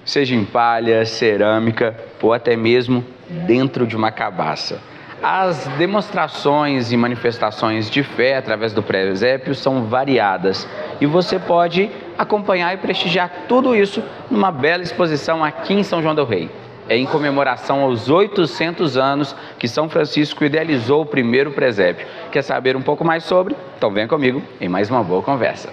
seja em palha, cerâmica ou até mesmo dentro de uma cabaça. As demonstrações e manifestações de fé através do presépio são variadas e você pode acompanhar e prestigiar tudo isso numa bela exposição aqui em São João del Rei. É em comemoração aos 800 anos que São Francisco idealizou o primeiro presépio. Quer saber um pouco mais sobre? Então venha comigo em mais uma boa conversa.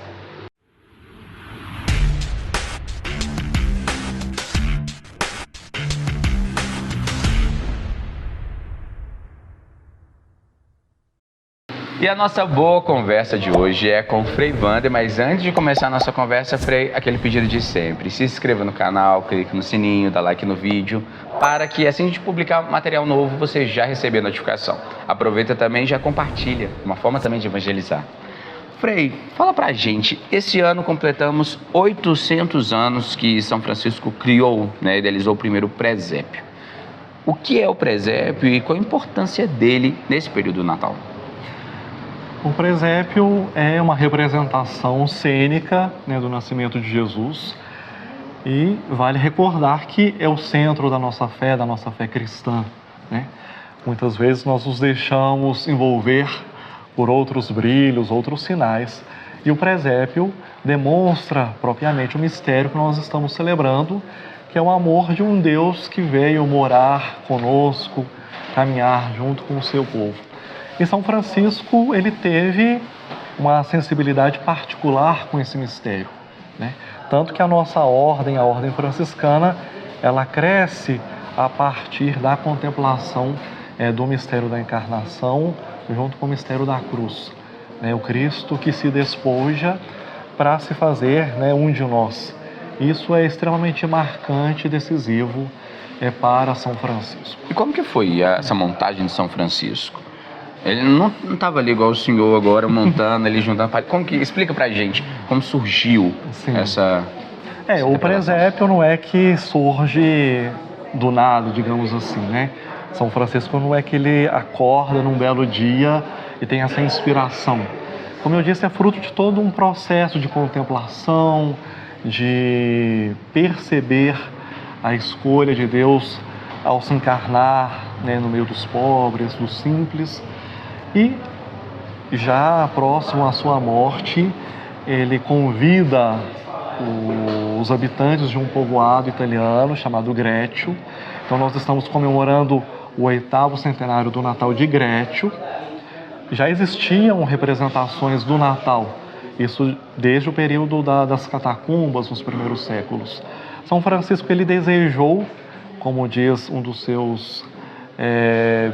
E a nossa boa conversa de hoje é com o Frei Wander, mas antes de começar a nossa conversa, Frei, aquele pedido de sempre. Se inscreva no canal, clique no sininho, dá like no vídeo, para que assim a gente publicar material novo, você já receber a notificação. Aproveita também e já compartilha, uma forma também de evangelizar. Frei, fala pra gente, esse ano completamos 800 anos que São Francisco criou, idealizou o primeiro presépio. O que é o presépio e qual a importância dele nesse período do Natal? O presépio é uma representação cênica, do nascimento de Jesus, e vale recordar que é o centro da nossa fé cristã, Muitas vezes nós nos deixamos envolver por outros brilhos, outros sinais, e o presépio demonstra propriamente o mistério que nós estamos celebrando, que é o amor de um Deus que veio morar conosco, caminhar junto com o seu povo. E São Francisco, ele teve uma sensibilidade particular com esse mistério, Tanto que a nossa ordem, a ordem franciscana, ela cresce a partir da contemplação do mistério da encarnação, junto com o mistério da cruz. O Cristo que se despoja para se fazer um de nós. Isso é extremamente marcante e decisivo para São Francisco. E como que foi essa montagem de São Francisco? Ele não estava ali igual o senhor agora, montando, ele juntando... Como que... Explica pra gente como surgiu essa o presépio não é que surge do nada, digamos assim, São Francisco não é que ele acorda num belo dia e tem essa inspiração. Como eu disse, é fruto de todo um processo de contemplação, de perceber a escolha de Deus ao se encarnar no meio dos pobres, dos simples. E já próximo à sua morte, ele convida os habitantes de um povoado italiano chamado Greccio. Então nós estamos comemorando o 8º centenário do Natal de Greccio. Já existiam representações do Natal, isso desde o período das catacumbas, nos primeiros séculos. São Francisco, ele desejou, como diz um dos seus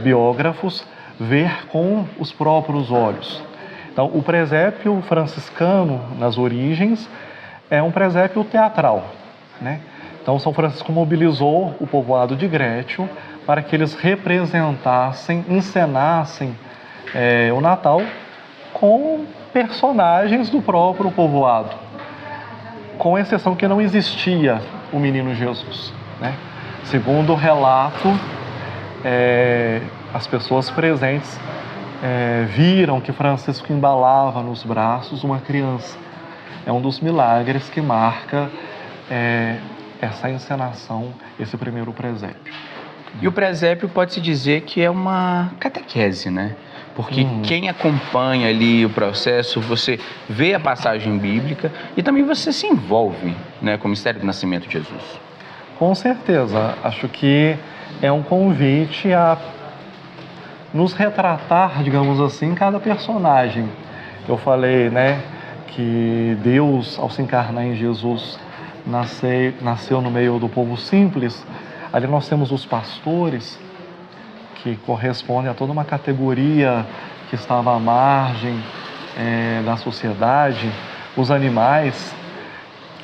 biógrafos, ver com os próprios olhos. Então, o presépio franciscano, nas origens, é um presépio teatral, Então, São Francisco mobilizou o povoado de Greccio para que eles representassem, encenassem o Natal com personagens do próprio povoado, com exceção que não existia o menino Jesus, Segundo o relato, as pessoas presentes viram que Francisco embalava nos braços uma criança. É um dos milagres que marca essa encenação, esse primeiro presépio. E o presépio pode-se dizer que é uma catequese, Porque quem acompanha ali o processo, você vê a passagem bíblica e também você se envolve com o mistério do nascimento de Jesus. Com certeza. Acho que é um convite a nos retratar, digamos assim, cada personagem. Eu falei, que Deus, ao se encarnar em Jesus, nasceu no meio do povo simples. Ali nós temos os pastores, que correspondem a toda uma categoria que estava à margem da sociedade. Os animais,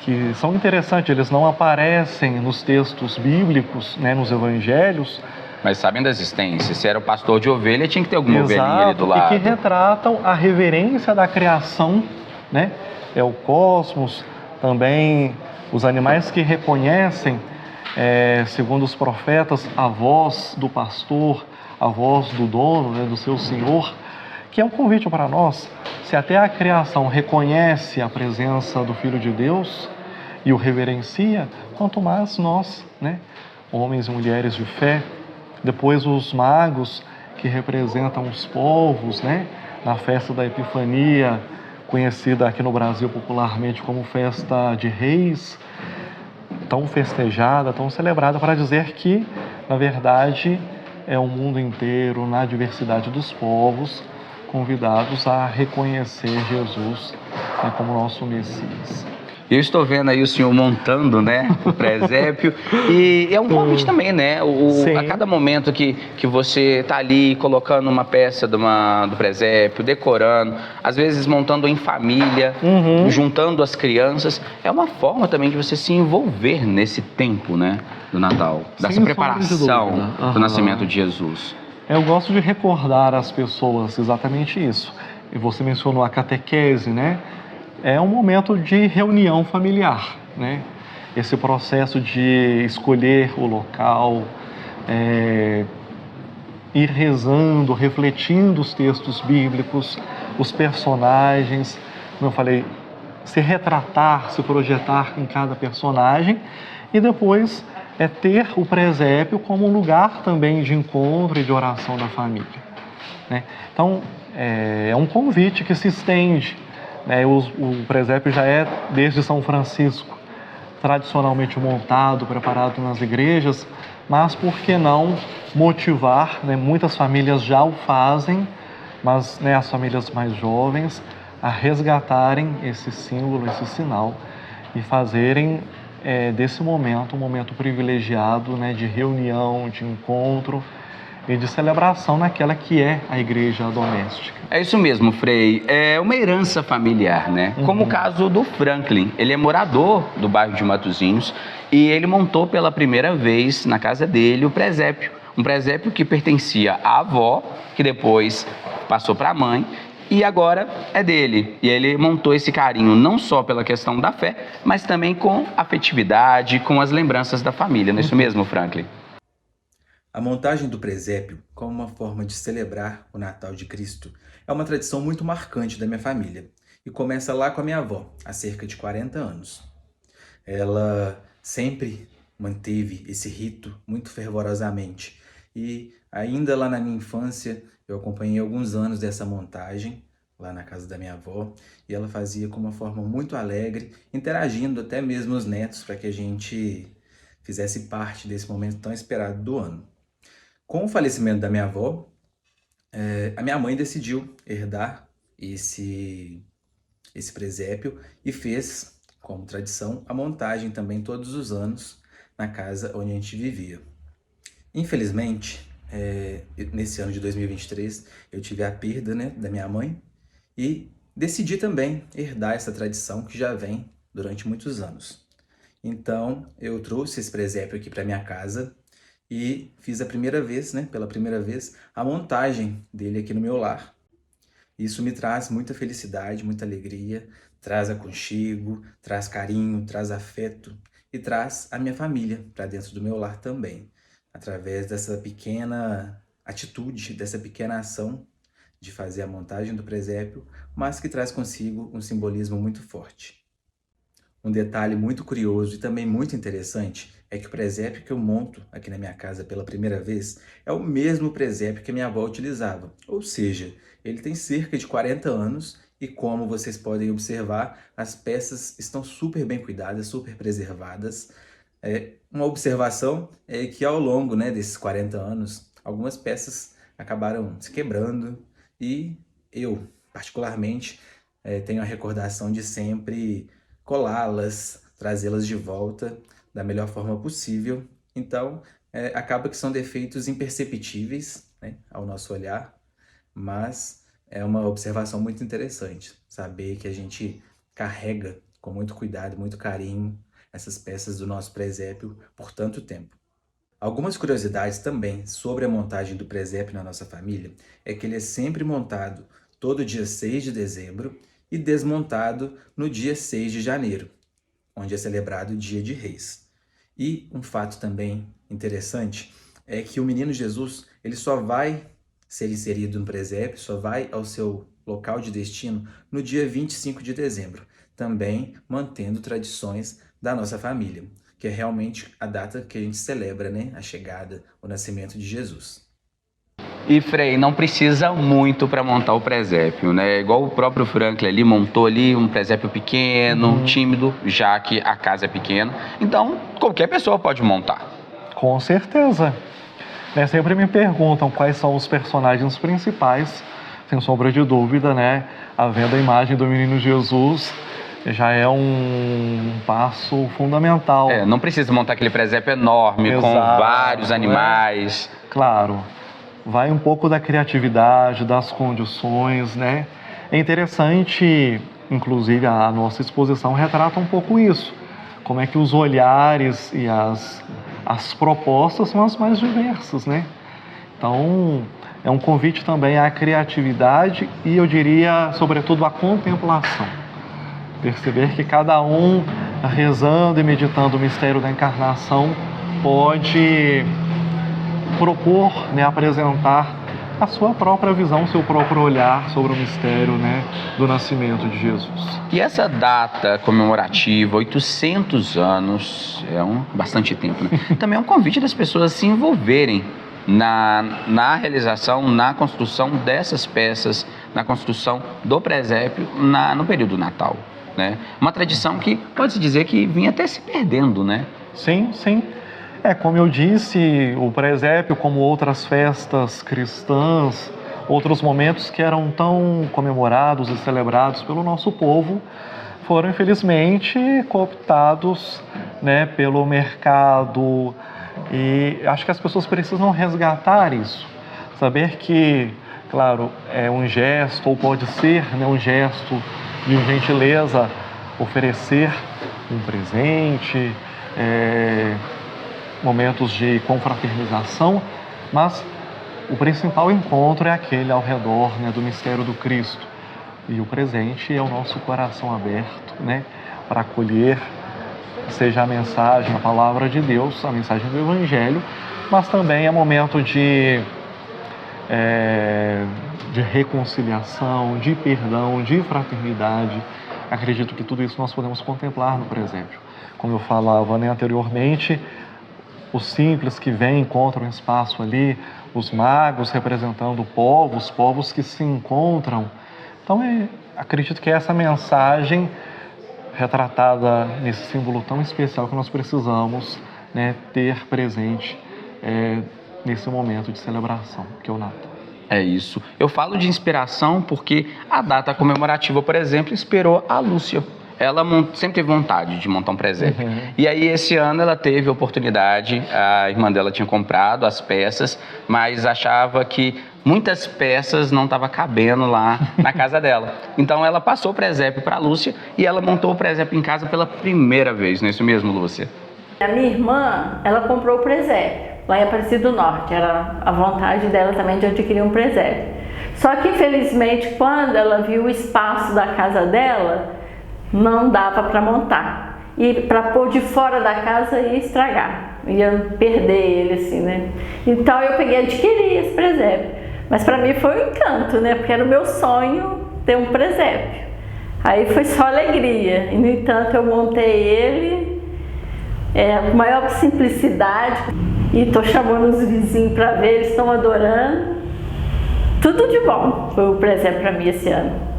que são interessantes, eles não aparecem nos textos bíblicos, nos evangelhos. Mas sabem da existência. Se era o pastor de ovelha, tinha que ter alguma ovelhinha ali do lado. E que retratam a reverência da criação, É o cosmos, também os animais que reconhecem, segundo os profetas, a voz do pastor, a voz do dono, do seu senhor, que é um convite para nós. Se até a criação reconhece a presença do Filho de Deus, e o reverencia, quanto mais nós, né, homens e mulheres de fé. Depois os magos, que representam os povos, né, na festa da Epifania, conhecida aqui no Brasil popularmente como Festa de Reis, tão festejada, tão celebrada, para dizer que, na verdade, é o mundo inteiro, na diversidade dos povos, convidados a reconhecer Jesus, né, como nosso Messias. Eu estou vendo aí o senhor montando, né, o presépio, e é um convite também, né, a cada momento que você está ali colocando uma peça do presépio, decorando, às vezes montando em família, juntando as crianças, é uma forma também de você se envolver nesse tempo, né, do Natal, dessa preparação do nascimento de Jesus. Eu gosto de recordar às pessoas exatamente isso. E você mencionou a catequese, né? É um momento de reunião familiar, né? Esse processo de escolher o local, ir rezando, refletindo os textos bíblicos, os personagens, como eu falei, se retratar, se projetar em cada personagem e depois ter o presépio como um lugar também de encontro e de oração da família, né? Então, é um convite que se estende. O presépio já é, desde São Francisco, tradicionalmente montado, preparado nas igrejas, mas por que não motivar, né? Muitas famílias já o fazem, mas, né, as famílias mais jovens a resgatarem esse símbolo, esse sinal e fazerem desse momento um momento privilegiado, né, de reunião, de encontro e de celebração naquela que é a igreja doméstica. É isso mesmo, Frei. É uma herança familiar, né? Como o caso do Franklin. Ele é morador do bairro de Matozinhos e ele montou pela primeira vez na casa dele o presépio. Um presépio que pertencia à avó, que depois passou para a mãe e agora é dele. E ele montou esse carinho não só pela questão da fé, mas também com afetividade, com as lembranças da família. Não é isso mesmo, Franklin? A montagem do presépio, como uma forma de celebrar o Natal de Cristo, é uma tradição muito marcante da minha família e começa lá com a minha avó, há cerca de 40 anos. Ela sempre manteve esse rito muito fervorosamente e ainda lá na minha infância eu acompanhei alguns anos dessa montagem lá na casa da minha avó e ela fazia com uma forma muito alegre, interagindo até mesmo os netos para que a gente fizesse parte desse momento tão esperado do ano. Com o falecimento da minha avó, a minha mãe decidiu herdar esse presépio e fez, como tradição, a montagem também todos os anos na casa onde a gente vivia. Infelizmente, nesse ano de 2023, eu tive a perda, né, da minha mãe e decidi também herdar essa tradição que já vem durante muitos anos. Então, eu trouxe esse presépio aqui para minha casa e fiz a primeira vez, né, pela primeira vez, a montagem dele aqui no meu lar. Isso me traz muita felicidade, muita alegria, traz aconchego, traz carinho, traz afeto e traz a minha família para dentro do meu lar também, através dessa pequena atitude, dessa pequena ação de fazer a montagem do presépio, mas que traz consigo um simbolismo muito forte. Um detalhe muito curioso e também muito interessante é que o presépio que eu monto aqui na minha casa pela primeira vez é o mesmo presépio que a minha avó utilizava. Ou seja, ele tem cerca de 40 anos e, como vocês podem observar, as peças estão super bem cuidadas, super preservadas. Uma observação é que ao longo, né, desses 40 anos, algumas peças acabaram se quebrando e eu, particularmente, tenho a recordação de sempre colá-las, trazê-las de volta da melhor forma possível. Então, acaba que são defeitos imperceptíveis, né, ao nosso olhar, mas é uma observação muito interessante saber que a gente carrega com muito cuidado, muito carinho, essas peças do nosso presépio por tanto tempo. Algumas curiosidades também sobre a montagem do presépio na nossa família é que ele é sempre montado todo dia 6 de dezembro e desmontado no dia 6 de janeiro, onde é celebrado o Dia de Reis. E um fato também interessante é que o menino Jesus ele só vai ser inserido no presépio, só vai ao seu local de destino no dia 25 de dezembro, também mantendo tradições da nossa família, que é realmente a data que a gente celebra, né? A chegada, o nascimento de Jesus. E Frei, não precisa muito para montar o presépio, né? Igual o próprio Franklin ali montou ali um presépio pequeno, tímido, já que a casa é pequena. Então, qualquer pessoa pode montar. Com certeza. Né, sempre me perguntam quais são os personagens principais, sem sombra de dúvida, né? Havendo a imagem do menino Jesus já é um passo fundamental. Não precisa montar aquele presépio enorme, Exato, com vários animais. Claro, vai um pouco da criatividade, das condições, né? É interessante, inclusive, a nossa exposição retrata um pouco isso. Como é que os olhares e as propostas são as mais diversas, né? Então, é um convite também à criatividade e, eu diria, sobretudo, à contemplação. Perceber que cada um, rezando e meditando o mistério da encarnação, pode propor, né, apresentar a sua própria visão, o seu próprio olhar sobre o mistério, né, do nascimento de Jesus. E essa data comemorativa, 800 anos, bastante tempo, né? Também é um convite das pessoas a se envolverem na realização, na construção dessas peças, na construção do presépio no período natal, né? Uma tradição que pode-se dizer que vinha até se perdendo, né? Sim, sim. Como eu disse, o presépio, como outras festas cristãs, outros momentos que eram tão comemorados e celebrados pelo nosso povo, foram infelizmente cooptados, né, pelo mercado. E acho que as pessoas precisam resgatar isso, saber que, claro, é um gesto, ou pode ser, né, um gesto de gentileza, oferecer um presente, momentos de confraternização, mas o principal encontro é aquele ao redor, né, do mistério do Cristo. E o presente é o nosso coração aberto, né, para acolher, seja a mensagem, a palavra de Deus, a mensagem do Evangelho, mas também é momento de reconciliação, de perdão, de fraternidade. Acredito que tudo isso nós podemos contemplar no presépio. Como eu falava, né, anteriormente, os simples que vêm, encontram espaço ali, os magos representando os povos que se encontram. Então, acredito que é essa mensagem retratada nesse símbolo tão especial que nós precisamos, né, ter presente nesse momento de celebração, que é o Natal. É isso. Eu falo de inspiração porque a data comemorativa, por exemplo, inspirou a Lúcia. Ela sempre teve vontade de montar um presépio. E aí, esse ano, ela teve a oportunidade, a irmã dela tinha comprado as peças, mas achava que muitas peças não estavam cabendo lá na casa dela. Então, ela passou o presépio para a Lúcia e ela montou o presépio em casa pela primeira vez, não é isso mesmo, Lúcia? A minha irmã, ela comprou o presépio lá em Aparecida do Norte. Era a vontade dela também de adquirir um presépio. Só que, infelizmente, quando ela viu o espaço da casa dela, não dava para montar. E para pôr de fora da casa ia estragar, ia perder ele assim, né? Então eu peguei e adquiri esse presépio. Mas para mim foi um encanto, né? Porque era o meu sonho ter um presépio. Aí foi só alegria. E no entanto eu montei ele com maior simplicidade. E estou chamando os vizinhos para ver, eles estão adorando. Tudo de bom foi o presépio para mim esse ano.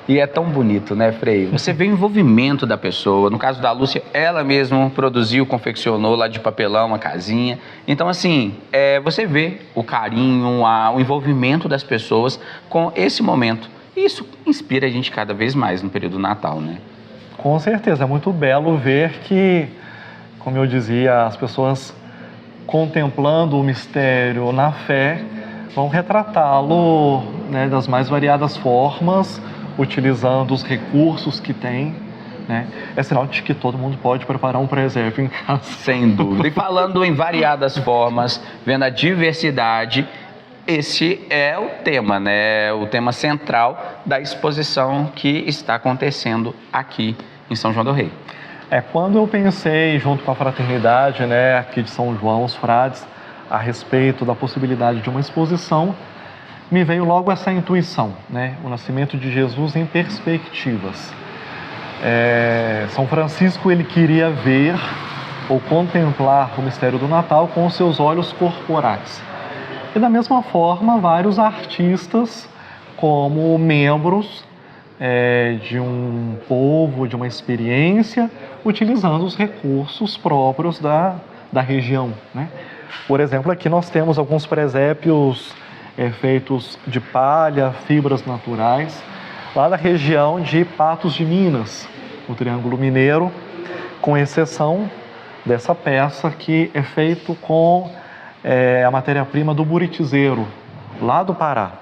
E é tão bonito, né, Frei? Você vê o envolvimento da pessoa. No caso da Lúcia, ela mesma produziu, confeccionou lá de papelão uma casinha. Então, assim, você vê o carinho, o envolvimento das pessoas com esse momento. E isso inspira a gente cada vez mais no período do Natal, né? Com certeza, é muito belo ver que, como eu dizia, as pessoas contemplando o mistério na fé vão retratá-lo, né, das mais variadas formas, utilizando os recursos que tem, né? É sinal de que todo mundo pode preparar um presépio em casa. Sem dúvida. E falando em variadas formas, vendo a diversidade, esse é o tema, né? O tema central da exposição que está acontecendo aqui em São João do Rei. Quando eu pensei, junto com a fraternidade, né, aqui de São João, os frades, a respeito da possibilidade de uma exposição, me veio logo essa intuição, né? O nascimento de Jesus em perspectivas. São Francisco ele queria ver ou contemplar o mistério do Natal com os seus olhos corporais. E da mesma forma, vários artistas, como membros de um povo, de uma experiência, utilizando os recursos próprios da região, né? Por exemplo, aqui nós temos alguns presépios feitos de palha, fibras naturais, lá da região de Patos de Minas, no Triângulo Mineiro, com exceção dessa peça que é feito com a matéria-prima do buritizeiro, lá do Pará.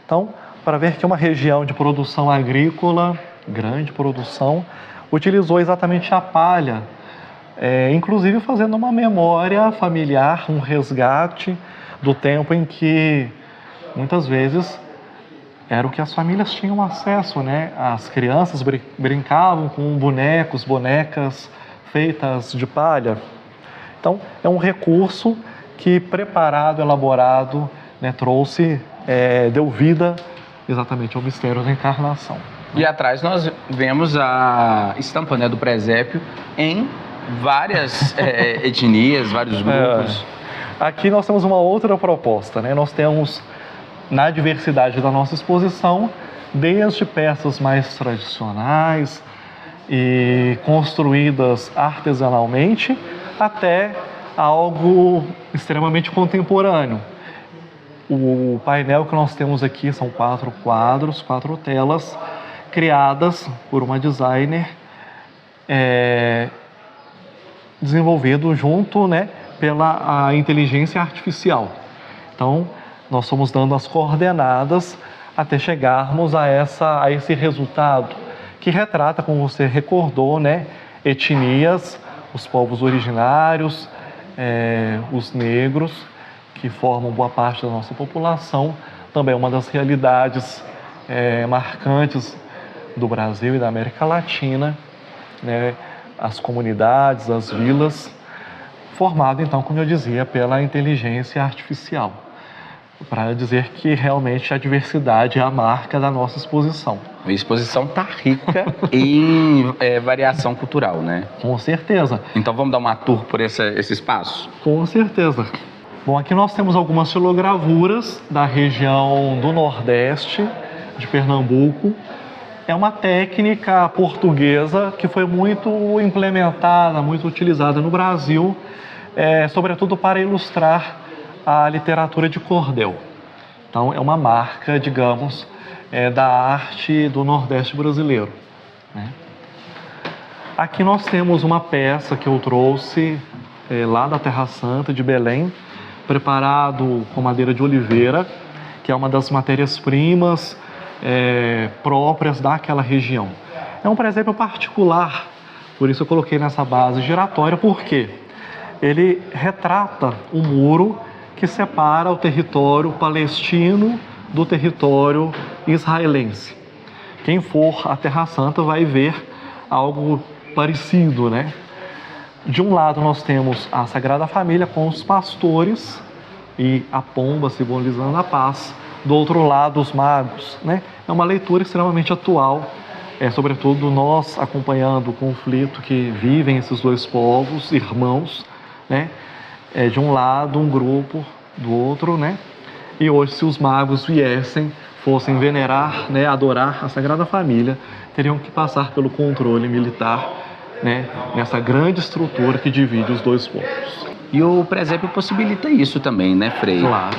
Então, para ver que uma região de produção agrícola, grande produção, utilizou exatamente a palha, inclusive fazendo uma memória familiar, um resgate do tempo em que, muitas vezes, era o que as famílias tinham acesso, né? As crianças brincavam com bonecos, bonecas feitas de palha. Então, é um recurso que, preparado, elaborado, né, trouxe, deu vida exatamente ao mistério da encarnação. E atrás nós vemos a estampa, né, do presépio em várias etnias, vários grupos. Aqui nós temos uma outra proposta, né? Nós temos, na diversidade da nossa exposição, desde peças mais tradicionais e construídas artesanalmente, até algo extremamente contemporâneo. O painel que nós temos aqui são 4 quadros, 4 telas, criadas por uma designer, desenvolvido junto, né, pela a inteligência artificial. Então, nós estamos dando as coordenadas até chegarmos a esse resultado, que retrata, como você recordou, né, etnias, os povos originários, os negros, que formam boa parte da nossa população, também uma das realidades marcantes do Brasil e da América Latina, né, as comunidades, as vilas, formado, então, como eu dizia, pela inteligência artificial, para dizer que realmente a diversidade é a marca da nossa exposição. A exposição está rica em variação cultural, né? Com certeza. Então vamos dar uma tour por esse espaço? Com certeza. Bom, aqui nós temos algumas xilogravuras da região do Nordeste de Pernambuco. É uma técnica portuguesa que foi muito implementada, muito utilizada no Brasil, sobretudo para ilustrar a literatura de cordel. Então, é uma marca, digamos, da arte do Nordeste brasileiro, né? Aqui nós temos uma peça que eu trouxe lá da Terra Santa, de Belém, preparado com madeira de oliveira, que é uma das matérias-primas próprias daquela região. É um presépio particular, por isso eu coloquei nessa base giratória, porque ele retrata um muro que separa o território palestino do território israelense. Quem for à Terra Santa vai ver algo parecido, né? De um lado nós temos a Sagrada Família com os pastores e a pomba simbolizando a paz. Do outro lado, os magos, né? É uma leitura extremamente atual, sobretudo nós acompanhando o conflito que vivem esses dois povos, irmãos, né? De um lado, um grupo, do outro, né? E hoje, se os magos fossem venerar, né, adorar a Sagrada Família, teriam que passar pelo controle militar, né, nessa grande estrutura que divide os dois povos. E o presépio possibilita isso também, né, Frei? Claro.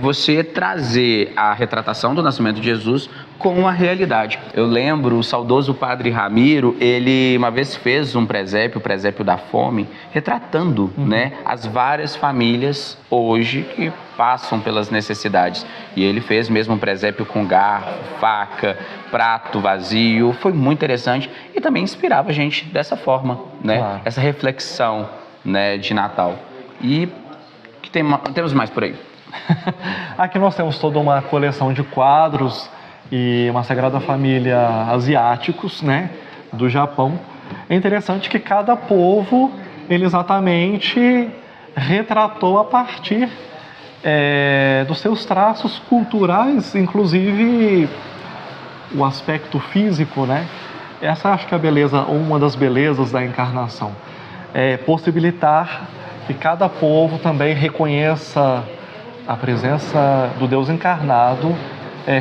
Você trazer a retratação do nascimento de Jesus com a realidade. Eu lembro, o saudoso padre Ramiro, ele uma vez fez um presépio, o presépio da fome, retratando, né, as várias famílias hoje que passam pelas necessidades. E ele fez mesmo um presépio com garfo, faca, prato vazio. Foi muito interessante e também inspirava a gente dessa forma, né? Claro. Essa reflexão, né, de Natal. E que temos mais por aí? Aqui nós temos toda uma coleção de quadros e uma Sagrada Família asiáticos, né, do Japão. É interessante que cada povo, ele exatamente retratou a partir dos seus traços culturais, inclusive o aspecto físico, né? Essa acho que é a beleza, uma das belezas da encarnação. É possibilitar que cada povo também reconheça a presença do Deus encarnado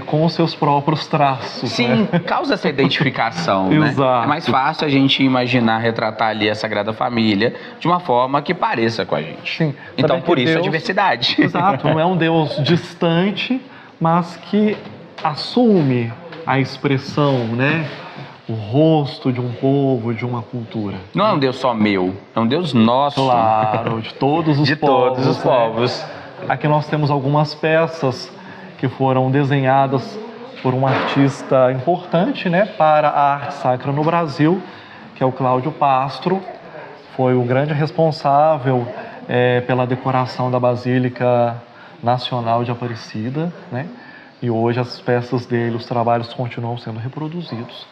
com os seus próprios traços. Sim, né? causa essa identificação, né? Exato. É mais fácil a gente imaginar, retratar ali a Sagrada Família de uma forma que pareça com a gente. Sim. Então, Também por que isso a Deus- diversidade. Exato, não é um Deus distante, mas que assume a expressão, né? O rosto de um povo, de uma cultura. Não é um Deus só meu, é um Deus nosso. Claro, de todos os De povos. todos os né? povos. Aqui nós temos algumas peças que foram desenhadas por um artista importante, né, para a arte sacra no Brasil, que é o Cláudio Pastro. Foi o grande responsável pela decoração da Basílica Nacional de Aparecida, né? E hoje as peças dele, os trabalhos continuam sendo reproduzidos.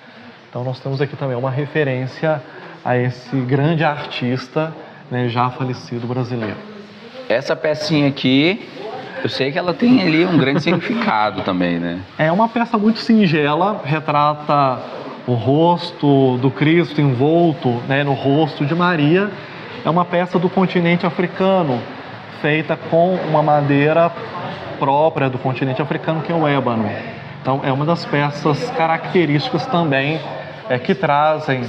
Então nós temos aqui também uma referência a esse grande artista, né, já falecido brasileiro. Essa pecinha aqui, eu sei que ela tem ali um grande significado também, né? É uma peça muito singela, retrata o rosto do Cristo envolto, né, no rosto de Maria. É uma peça do continente africano, feita com uma madeira própria do continente africano, que é o ébano. Então é uma das peças características também que trazem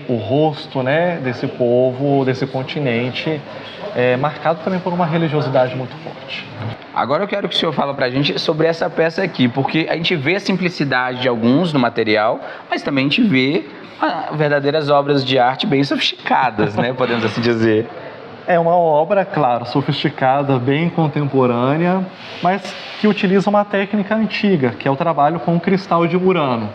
o rosto, né, desse povo, desse continente, marcado também por uma religiosidade muito forte. Agora eu quero que o senhor fale pra gente sobre essa peça aqui, porque a gente vê a simplicidade de alguns no material, mas também a gente vê verdadeiras obras de arte bem sofisticadas, né, podemos assim dizer. É uma obra, claro, sofisticada, bem contemporânea, mas que utiliza uma técnica antiga, que é o trabalho com cristal de Murano.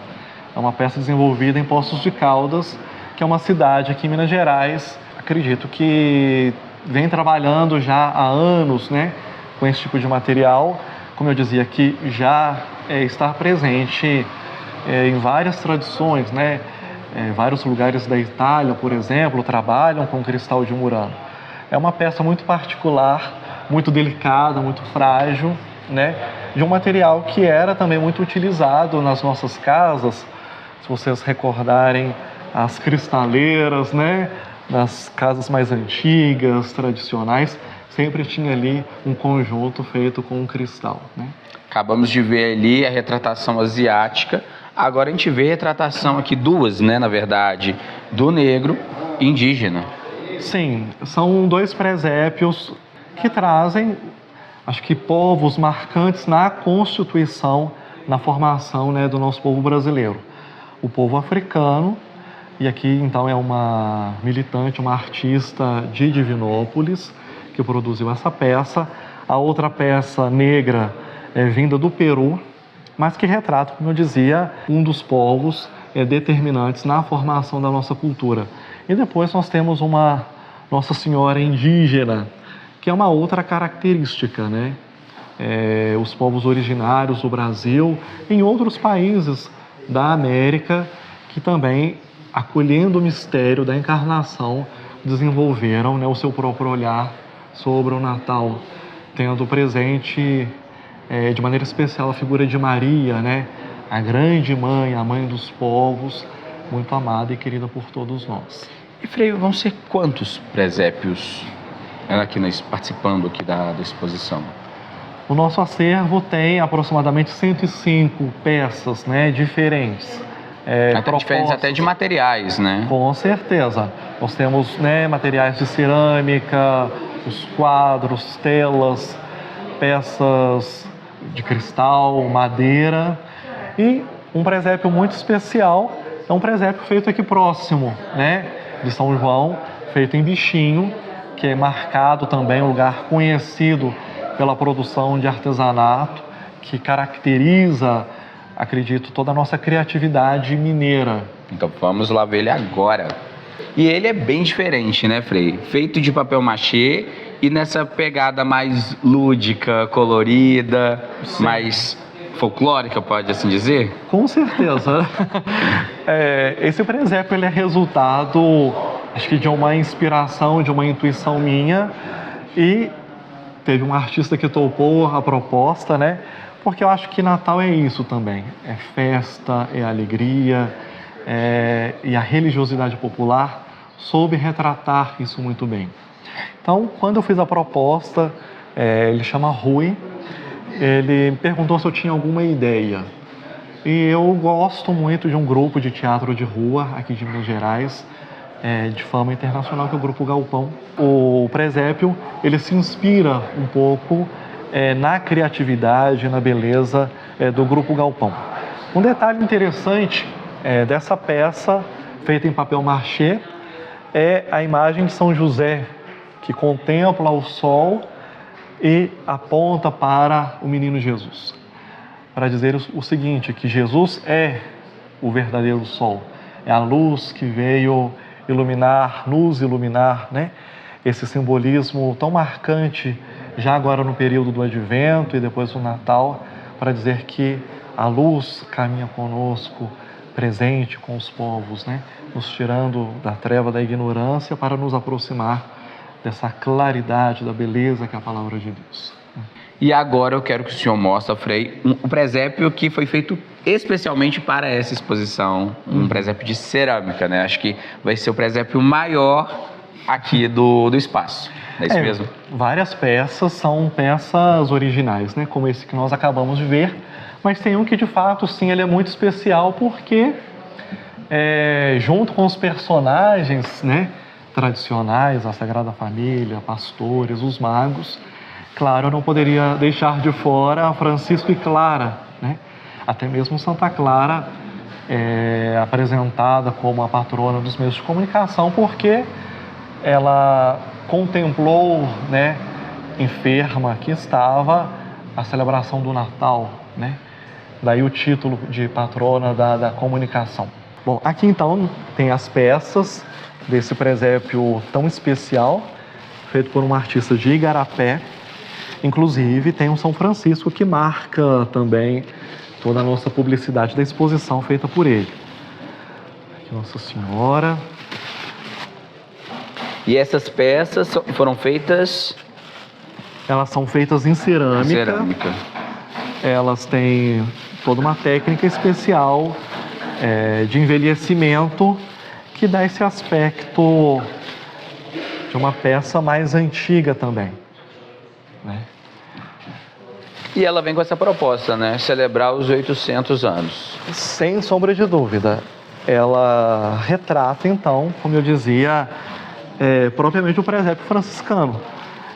É uma peça desenvolvida em Poços de Caldas, que é uma cidade aqui em Minas Gerais. Acredito que vem trabalhando já há anos, né, com esse tipo de material. Como eu dizia aqui, já está presente em várias tradições, né? Vários lugares da Itália, por exemplo, trabalham com cristal de Murano. É uma peça muito particular, muito delicada, muito frágil, né? De um material que era também muito utilizado nas nossas casas. Se vocês recordarem as cristaleiras, né? Das casas mais antigas, tradicionais, sempre tinha ali um conjunto feito com cristal, né? Acabamos de ver ali a retratação asiática. Agora a gente vê a retratação aqui, duas, né, na verdade, do negro e indígena. Sim, são dois presépios que trazem, acho que, povos marcantes na constituição, na formação, né, do nosso povo brasileiro. O povo africano, e aqui então é uma militante, uma artista de Divinópolis, que produziu essa peça. A outra peça negra é vinda do Peru, mas que retrata, como eu dizia, um dos povos determinantes na formação da nossa cultura. E depois nós temos uma Nossa Senhora indígena, que é uma outra característica, né? Os povos originários do Brasil, em outros países da América, que também, acolhendo o mistério da encarnação, desenvolveram, né, o seu próprio olhar sobre o Natal, tendo presente de maneira especial a figura de Maria, né? A grande mãe, a mãe dos povos, muito amada e querida por todos nós. E Frei, vão ser quantos presépios aqui participando aqui da exposição? O nosso acervo tem aproximadamente 105 peças, né, diferentes. Até diferentes até de materiais, né? Com certeza. Nós temos, né, materiais de cerâmica, os quadros, telas, peças de cristal, madeira e um presépio muito especial. É um presépio feito aqui próximo, né, de São João, feito em Bichinho, que é marcado também, um lugar conhecido pela produção de artesanato, que caracteriza, acredito, toda a nossa criatividade mineira. Então vamos lá ver ele agora. E ele é bem diferente, né, Frei? Feito de papel machê e nessa pegada mais lúdica, colorida, sim, mais folclórica, pode assim dizer? Com certeza. Esse presépio ele é resultado, acho que de uma inspiração, de uma intuição minha, e teve um artista que topou a proposta, né? Porque eu acho que Natal é isso também. É festa, é alegria, e a religiosidade popular soube retratar isso muito bem. Então, quando eu fiz a proposta, ele chama Rui, ele me perguntou se eu tinha alguma ideia. E eu gosto muito de um grupo de teatro de rua aqui de Minas Gerais, de fama internacional, que é o Grupo Galpão. O presépio, ele se inspira um pouco na criatividade, na beleza do Grupo Galpão. Um detalhe interessante dessa peça, feita em papel machê, é a imagem de São José, que contempla o sol e aponta para o menino Jesus, para dizer o seguinte, que Jesus é o verdadeiro sol, é a luz que veio nos iluminar, né? Esse simbolismo tão marcante, já agora no período do Advento e depois do Natal, para dizer que a luz caminha conosco, presente com os povos, né? Nos tirando da treva da ignorância para nos aproximar dessa claridade, da beleza que é a palavra de Deus. E agora eu quero que o senhor mostre, Frei, um presépio que foi feito especialmente para essa exposição, um presépio de cerâmica, né? Acho que vai ser o presépio maior aqui do espaço, não é isso mesmo? Várias peças são peças originais, né? Como esse que nós acabamos de ver, mas tem um que de fato, sim, ele é muito especial porque, junto com os personagens, né, tradicionais, a Sagrada Família, pastores, os magos, claro, eu não poderia deixar de fora Francisco e Clara, né? Até mesmo Santa Clara é apresentada como a patrona dos meios de comunicação, porque ela contemplou, né, enferma que estava a celebração do Natal, né? Daí o título de patrona da comunicação. Bom, aqui então tem as peças desse presépio tão especial, feito por um artista de Igarapé. Inclusive tem um São Francisco que marca também toda a nossa publicidade da exposição feita por ele. Aqui Nossa Senhora. E essas peças foram feitas... Elas são feitas em cerâmica. Elas têm toda uma técnica especial de envelhecimento que dá esse aspecto de uma peça mais antiga também, né? E ela vem com essa proposta, né? Celebrar os 800 anos. Sem sombra de dúvida. Ela retrata, então, como eu dizia, propriamente o presépio franciscano.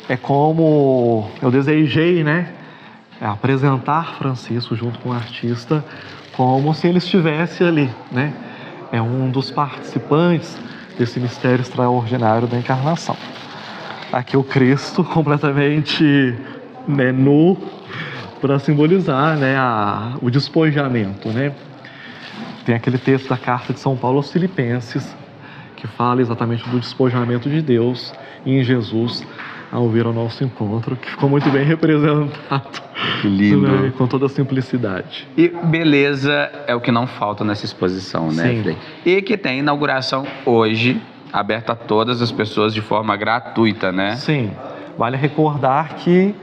É como eu desejei, né, apresentar Francisco junto com o artista como se ele estivesse ali, né? É um dos participantes desse mistério extraordinário da encarnação. Aqui o Cristo completamente nu, para simbolizar, né, o despojamento, né? Tem aquele texto da carta de São Paulo aos Filipenses que fala exatamente do despojamento de Deus em Jesus ao vir ao nosso encontro, que ficou muito bem representado. Que lindo. Né, com toda a simplicidade. E beleza é o que não falta nessa exposição, né, Sim. Frei? E que tem inauguração hoje, aberta a todas as pessoas de forma gratuita, né? Sim. Vale recordar que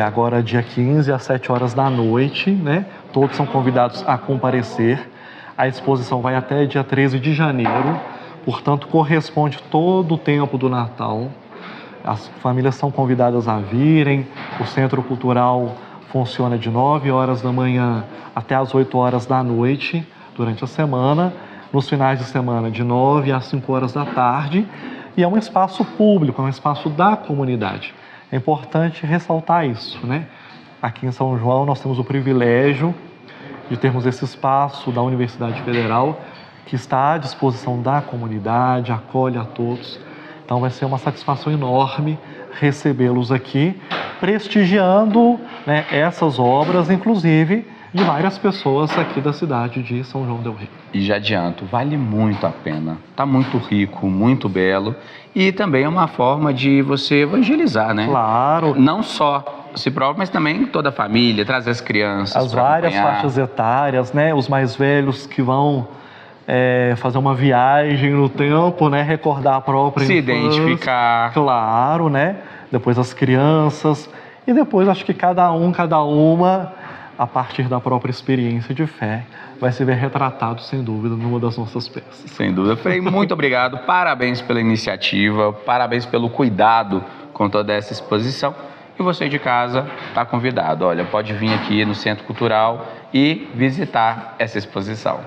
agora dia 15 às 7 horas da noite, né? Todos são convidados a comparecer. A exposição vai até dia 13 de janeiro, portanto corresponde todo o tempo do Natal. As famílias são convidadas a virem. O Centro Cultural funciona de 9 horas da manhã até as 8 horas da noite durante a semana. Nos finais de semana, de 9 às 5 horas da tarde. E é um espaço público, é um espaço da comunidade. É importante ressaltar isso, né? Aqui em São João nós temos o privilégio de termos esse espaço da Universidade Federal que está à disposição da comunidade, acolhe a todos. Então vai ser uma satisfação enorme recebê-los aqui, prestigiando, né, essas obras, inclusive de várias pessoas aqui da cidade de São João del Rei. E já adianto, vale muito a pena. Tá muito rico, muito belo. E também é uma forma de você evangelizar, né? Claro. Não só si próprio, mas também toda a família, trazer as crianças. As várias acompanhar. faixas etárias, né? Os mais velhos que vão fazer uma viagem no tempo, né? Recordar a própria se infância. identificar. Claro, né? Depois as crianças. E depois acho que cada um, cada uma a partir da própria experiência de fé, vai se ver retratado, sem dúvida, numa das nossas peças. Sem dúvida. Frei, muito obrigado. Parabéns pela iniciativa, parabéns pelo cuidado com toda essa exposição. E você de casa está convidado. Olha, pode vir aqui no Centro Cultural e visitar essa exposição.